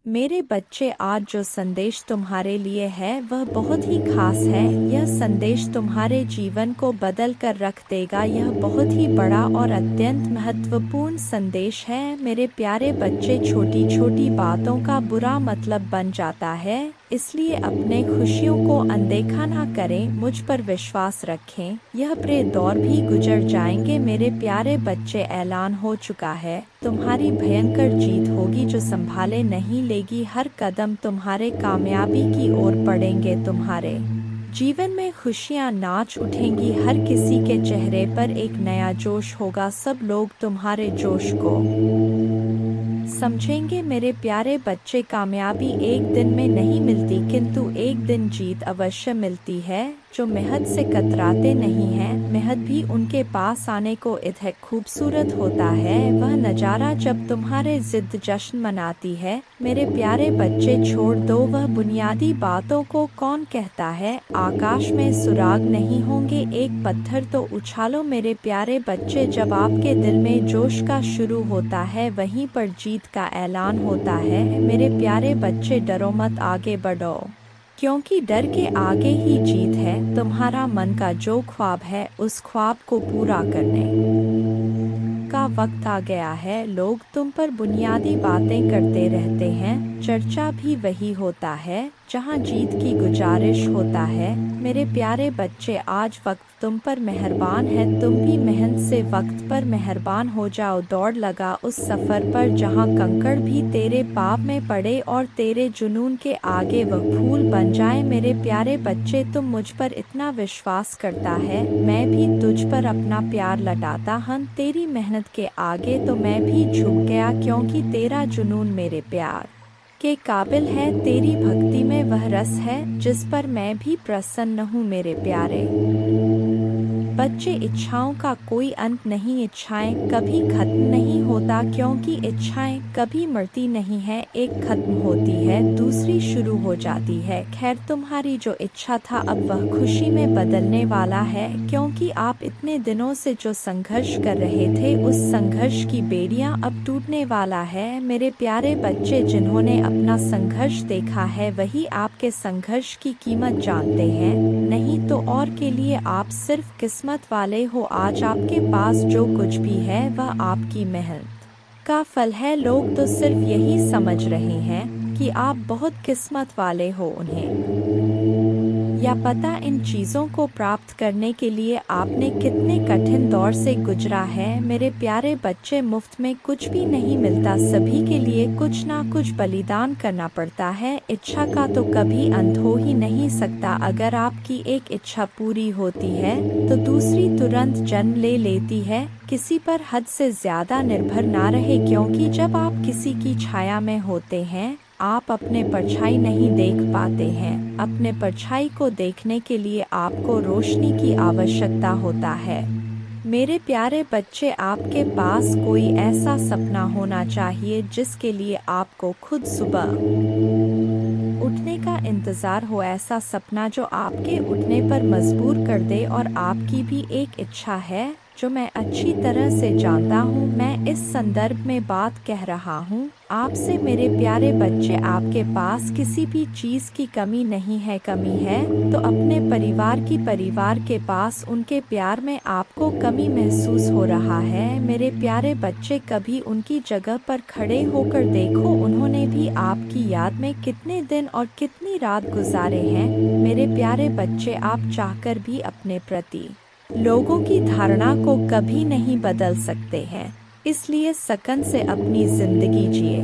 मेरे बच्चे, आज जो संदेश तुम्हारे लिए है वह बहुत ही खास है। यह संदेश तुम्हारे जीवन को बदल कर रख देगा। यह बहुत ही बड़ा और अत्यंत महत्वपूर्ण संदेश है। मेरे प्यारे बच्चे, छोटी छोटी बातों का बुरा मतलब बन जाता है, इसलिए अपने खुशियों को अनदेखा ना करें। मुझ पर विश्वास रखें, यह बुरे दौर भी गुजर जाएंगे। मेरे प्यारे बच्चे, ऐलान हो चुका है, तुम्हारी भयंकर जीत होगी जो संभाले नहीं लेगी। हर कदम तुम्हारे कामयाबी की ओर बढ़ेंगे। तुम्हारे जीवन में खुशियां नाच उठेंगी। हर किसी के चेहरे पर एक नया जोश होगा। सब लोग तुम्हारे जोश को समझेंगे। मेरे प्यारे बच्चे, कामयाबी एक दिन में नहीं मिलती, किंतु एक दिन जीत अवश्य मिलती है। जो मेहनत से कतराते नहीं हैं, मेहनत भी उनके पास आने को इतना खूबसूरत होता है। वह नज़ारा जब तुम्हारे जिद जश्न मनाती है। मेरे प्यारे बच्चे, छोड़ दो वह बुनियादी बातों को। कौन कहता है आकाश में सुराग नहीं होंगे, एक पत्थर तो उछालो। मेरे प्यारे बच्चे, जब आपके दिल में जोश का शुरू होता है, वहीं पर जीत का ऐलान होता है। मेरे प्यारे बच्चे, डरो मत, आगे बढ़ो, क्योंकि डर के आगे ही जीत है। तुम्हारा मन का जो ख्वाब है, उस ख्वाब को पूरा करने का वक्त आ गया है। लोग तुम पर बुनियादी बातें करते रहते हैं, चर्चा भी वही होता है जहां जीत की गुजारिश होता है। मेरे प्यारे बच्चे, आज वक्त तुम पर मेहरबान है। तुम भी मेहनत से वक्त पर मेहरबान हो जाओ। दौड़ लगा उस सफ़र पर जहां कंकड़ भी तेरे पाँव में पड़े और तेरे जुनून के आगे वह फूल बन जाए। मेरे प्यारे बच्चे, तुम मुझ पर इतना विश्वास करता है, मैं भी तुझ पर अपना प्यार लौटाता हूं। तेरी मेहनत के आगे तो मैं भी झुक गया, क्योंकि तेरा जुनून मेरे प्यार के काबिल है। तेरी भक्ति में वह रस है जिस पर मैं भी प्रसन्न हूँ। मेरे प्यारे बच्चे, इच्छाओं का कोई अंत नहीं। इच्छाएं कभी खत्म नहीं होता, क्योंकि इच्छाएं कभी मरती नहीं है। एक खत्म होती है, दूसरी शुरू हो जाती है। खैर, तुम्हारी जो इच्छा था अब वह खुशी में बदलने वाला है, क्योंकि आप इतने दिनों से जो संघर्ष कर रहे थे, उस संघर्ष की बेड़ियां अब टूटने वाला है। मेरे प्यारे बच्चे, जिन्होंने अपना संघर्ष देखा है, वही आपके संघर्ष की कीमत जानते हैं। नहीं तो और के लिए आप सिर्फ किस्मत वाले हो। आज आपके पास जो कुछ भी है, वह आपकी मेहनत का फल है। लोग तो सिर्फ यही समझ रहे हैं कि आप बहुत किस्मत वाले हो। उन्हें या पता इन चीज़ों को प्राप्त करने के लिए आपने कितने कठिन दौर से गुजरा है। मेरे प्यारे बच्चे, मुफ्त में कुछ भी नहीं मिलता, सभी के लिए कुछ ना कुछ बलिदान करना पड़ता है। इच्छा का तो कभी अंत हो ही नहीं सकता। अगर आपकी एक इच्छा पूरी होती है तो दूसरी तुरंत जन्म ले लेती है। किसी पर हद से ज़्यादा निर्भर ना रहे, क्योंकि जब आप किसी की छाया में होते हैं, आप अपने परछाई नहीं देख पाते हैं। अपने परछाई को देखने के लिए आपको रोशनी की आवश्यकता होता है। मेरे प्यारे बच्चे, आपके पास कोई ऐसा सपना होना चाहिए जिसके लिए आपको खुद सुबह उठने का इंतज़ार हो। ऐसा सपना जो आपके उठने पर मजबूर कर दे। और आपकी भी एक इच्छा है जो मैं अच्छी तरह से जानता हूँ। मैं इस संदर्भ में बात कह रहा हूँ आपसे। मेरे प्यारे बच्चे, आपके पास किसी भी चीज़ की कमी नहीं है। कमी है तो अपने परिवार के पास उनके प्यार में आपको कमी महसूस हो रहा है। मेरे प्यारे बच्चे, कभी उनकी जगह पर खड़े होकर देखो। उन्होंने भी आपकी याद में कितने दिन और कितनी रात गुजारे हैं। मेरे प्यारे बच्चे, आप चाहकर भी अपने प्रति लोगों की धारणा को कभी नहीं बदल सकते हैं, इसलिए सकन से अपनी जिंदगी जिए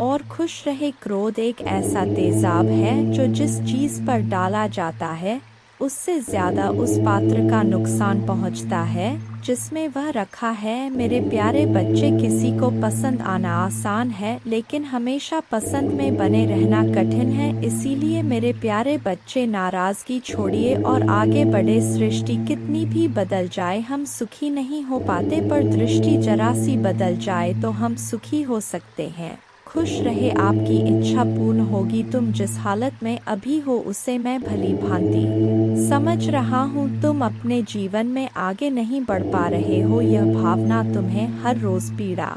और खुश रहे। क्रोध एक ऐसा तेजाब है जो जिस चीज़ पर डाला जाता है, उससे ज़्यादा उस पात्र का नुकसान पहुंचता है जिसमें वह रखा है। मेरे प्यारे बच्चे, किसी को पसंद आना आसान है, लेकिन हमेशा पसंद में बने रहना कठिन है। इसीलिए मेरे प्यारे बच्चे, नाराज़गी छोड़िए और आगे बढ़े। सृष्टि कितनी भी बदल जाए, हम सुखी नहीं हो पाते, पर दृष्टि जरा सी बदल जाए तो हम सुखी हो सकते हैं। खुश रहे, आपकी इच्छा पूर्ण होगी। तुम जिस हालत में अभी हो उसे मैं भली भांति समझ रहा हूँ। तुम अपने जीवन में आगे नहीं बढ़ पा रहे हो, यह भावना तुम्हें हर रोज पीड़ा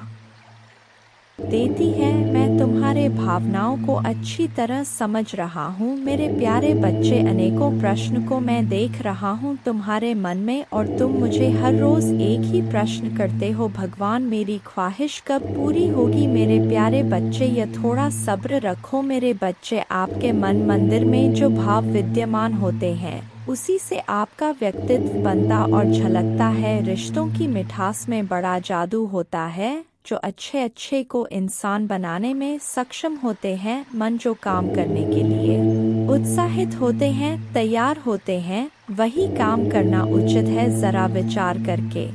देती है। मैं तुम्हारे भावनाओं को अच्छी तरह समझ रहा हूँ। मेरे प्यारे बच्चे, अनेकों प्रश्न को मैं देख रहा हूँ तुम्हारे मन में, और तुम मुझे हर रोज एक ही प्रश्न करते हो, भगवान मेरी ख्वाहिश कब पूरी होगी। मेरे प्यारे बच्चे, यह थोड़ा सब्र रखो मेरे बच्चे। आपके मन मंदिर में जो भाव विद्यमान होते हैं उसी से आपका व्यक्तित्व बनता और झलकता है। रिश्तों की मिठास में बड़ा जादू होता है। जो अच्छे अच्छे को इंसान बनाने में सक्षम होते हैं, मन जो काम करने के लिए उत्साहित होते हैं, तैयार होते हैं, वही काम करना उचित है। जरा विचार करके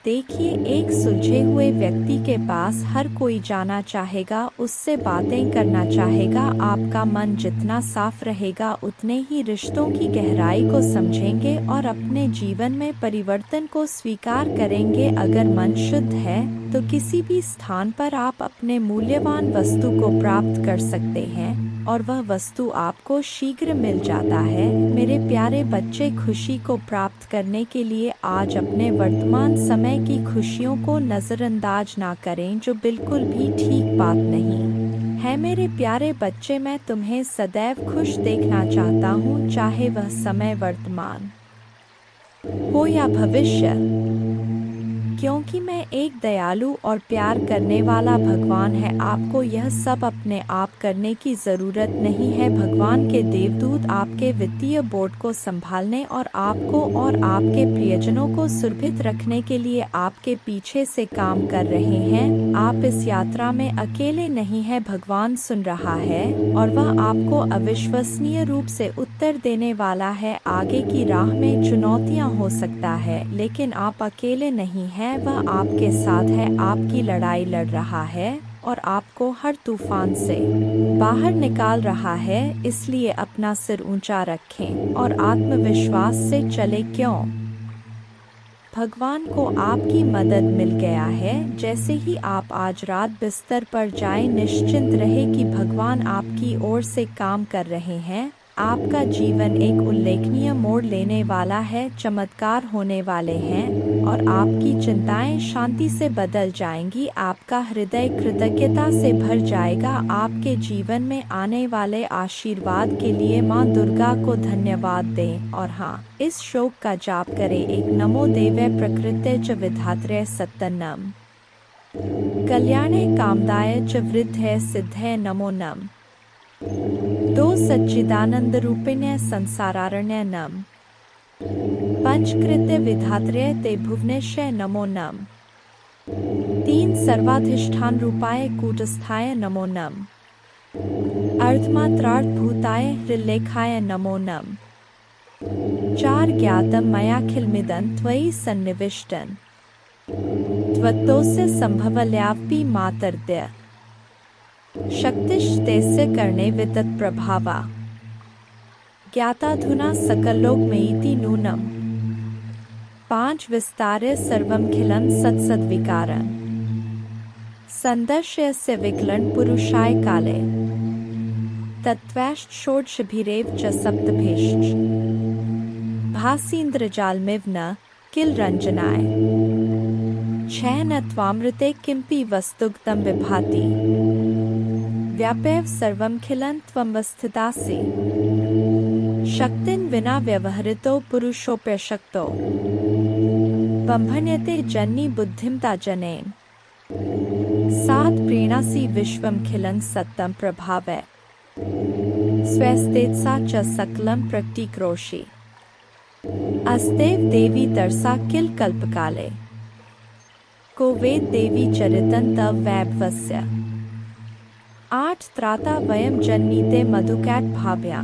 देखिए, एक सुलझे हुए व्यक्ति के पास हर कोई जाना चाहेगा, उससे बातें करना चाहेगा। आपका मन जितना साफ रहेगा, उतने ही रिश्तों की गहराई को समझेंगे और अपने जीवन में परिवर्तन को स्वीकार करेंगे। अगर मन शुद्ध है तो किसी भी स्थान पर आप अपने मूल्यवान वस्तु को प्राप्त कर सकते हैं, और वह वस्तु आपको शीघ्र मिल जाता है। मेरे प्यारे बच्चे, खुशी को प्राप्त करने के लिए आज अपने वर्तमान समय की खुशियों को नज़रअंदाज ना करें, जो बिल्कुल भी ठीक बात नहीं है। मेरे प्यारे बच्चे, मैं तुम्हें सदैव खुश देखना चाहता हूँ, चाहे वह समय वर्तमान हो या भविष्य, क्योंकि मैं एक दयालु और प्यार करने वाला भगवान है। आपको यह सब अपने आप करने की ज़रूरत नहीं है। भगवान के देवदूत आपके वित्तीय बोर्ड को संभालने और आपको और आपके प्रियजनों को सुरक्षित रखने के लिए आपके पीछे से काम कर रहे हैं। आप इस यात्रा में अकेले नहीं हैं, भगवान सुन रहा है और वह आपको अविश्वसनीय रूप से उत्तर देने वाला है। आगे की राह में चुनौतियाँ हो सकता है, लेकिन आप अकेले नहीं हैं, वह आपके साथ है, आपकी लड़ाई लड़ रहा है और आपको हर तूफान से बाहर निकाल रहा है। इसलिए अपना सिर ऊंचा रखें और आत्मविश्वास से चले। क्यों? भगवान को आपकी मदद मिल गया है। जैसे ही आप आज रात बिस्तर पर जाएं, निश्चिंत रहे कि भगवान आपकी ओर से काम कर रहे हैं। आपका जीवन एक उल्लेखनीय मोड़ लेने वाला है, चमत्कार होने वाले हैं और आपकी चिंताएं शांति से बदल जाएंगी। आपका हृदय कृतज्ञता से भर जाएगा। आपके जीवन में आने वाले आशीर्वाद के लिए माँ दुर्गा को धन्यवाद दें। और हाँ, इस श्लोक का जाप करें। एक नमो देवे प्रकृते च विधात्रे सत्तनम कल्याणे कामदाय च वृद्धे सिद्धे नमो नम। दो सच्चिदानंद रूपिण्य संसारारण्य नम। पंचकृत्य विधात्रे ते भुवनेश्वर नमो नम। तीन सर्वाधिष्ठान रूपाय कूटस्थाय नमो नम। अर्धमात्रार्थ भूताय हृल्लेखाय नमो नम। चार ज्ञातम मयाखिलमिदं त्वयि सन्निविष्टन् त्वत्तोस्य संभवल्यापि मातर्द्य शक्तिश्तेस्य कर्णे वितत प्रभावा ज्ञाताधुना सकलोकमेति नूनम। पांच विस्तार्य सर्वमखिलं सत्सद्विकारं संदर्शयस्य विकलं पुरुषाय काले तत्त्वैश्च षोडशभिरेव च सप्तभेश्च भासीन्द्रजालमिव न किल रंजनाय छह न त्वामृते किंपि वस्तुगतं विभाति व्यापैव सर्वमखिलं त्वमवस्थितासि शक्तिं विना व्यवहृतो पुरुषोऽप्यशक्तो बम्भन्यते जन्नी बुद्धिमता जनेन सात् प्रीणासि विश्वमखिलं सत्तं प्रभावै स्वस्तेजसा च सकलं प्रकटीकरोषि अस्तेव देवी तरसा किल कल्पकाले को वेद देवी चरितं तव वैभवस्य। आठ त्राता वयं जन्मीते मधुकैट भाव्या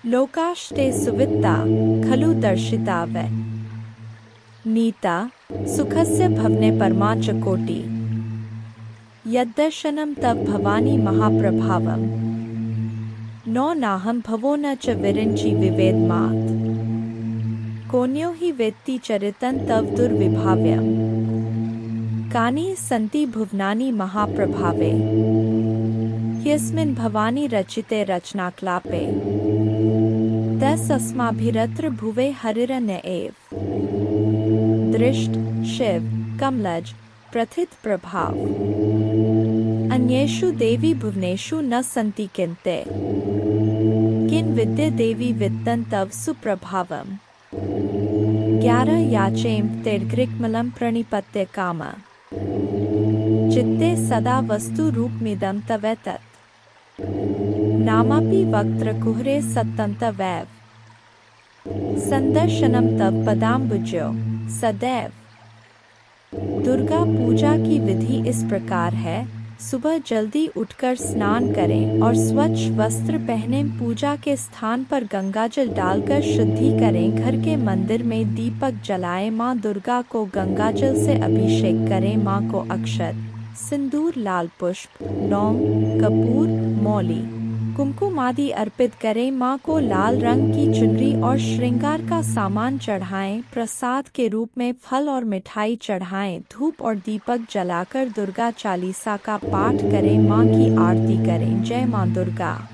लोकाश्ते सुवित्ता खलु दर्शिता वै नीता सुखस्य भवने परमा च कोटि यद्दर्शनं तव भवानी महाप्रभावम् नो नाहं भवो न च विरिञ्चि विवेदमात् कोन्यो हि वेत्ति चरितं तव दुर्विभाव्यम् कानि सन्ति भुवनानि महाप्रभावे ह्यस्मिन् भवानी रचिते रचनाक्लापे तस्माभिरत्र भुवे हरिरन्य एव दृष्ट शिव कमलज प्रथित प्रभाव अन्ये येषु देवी भुवनेषु न सन्ति किन्ते किन विद्ये देवी वित्तं तव सुप्रभावम् 11 याचेम तिर्ग्रिक्मलं प्रणिपत्य काम चित्ते सदा वस्तु रूपमिदं तवेतत् नामापि वक्त्रकुहरे सत्तं तवैव संदर्शनम तव पदाम्बुजो सदैव। दुर्गा पूजा की विधि इस प्रकार है। सुबह जल्दी उठकर स्नान करें और स्वच्छ वस्त्र पहने पूजा के स्थान पर गंगाजल डालकर शुद्धि करें। घर के मंदिर में दीपक जलाएं। माँ दुर्गा को गंगाजल से अभिषेक करें। माँ को अक्षत, सिंदूर, लाल पुष्प, लौंग, कपूर, मौली, कुमकुम आदि अर्पित करें। माँ को लाल रंग की चुनरी और श्रृंगार का सामान चढ़ाएं। प्रसाद के रूप में फल और मिठाई चढ़ाएं। धूप और दीपक जलाकर दुर्गा चालीसा का पाठ करें। माँ की आरती करें। जय माँ दुर्गा।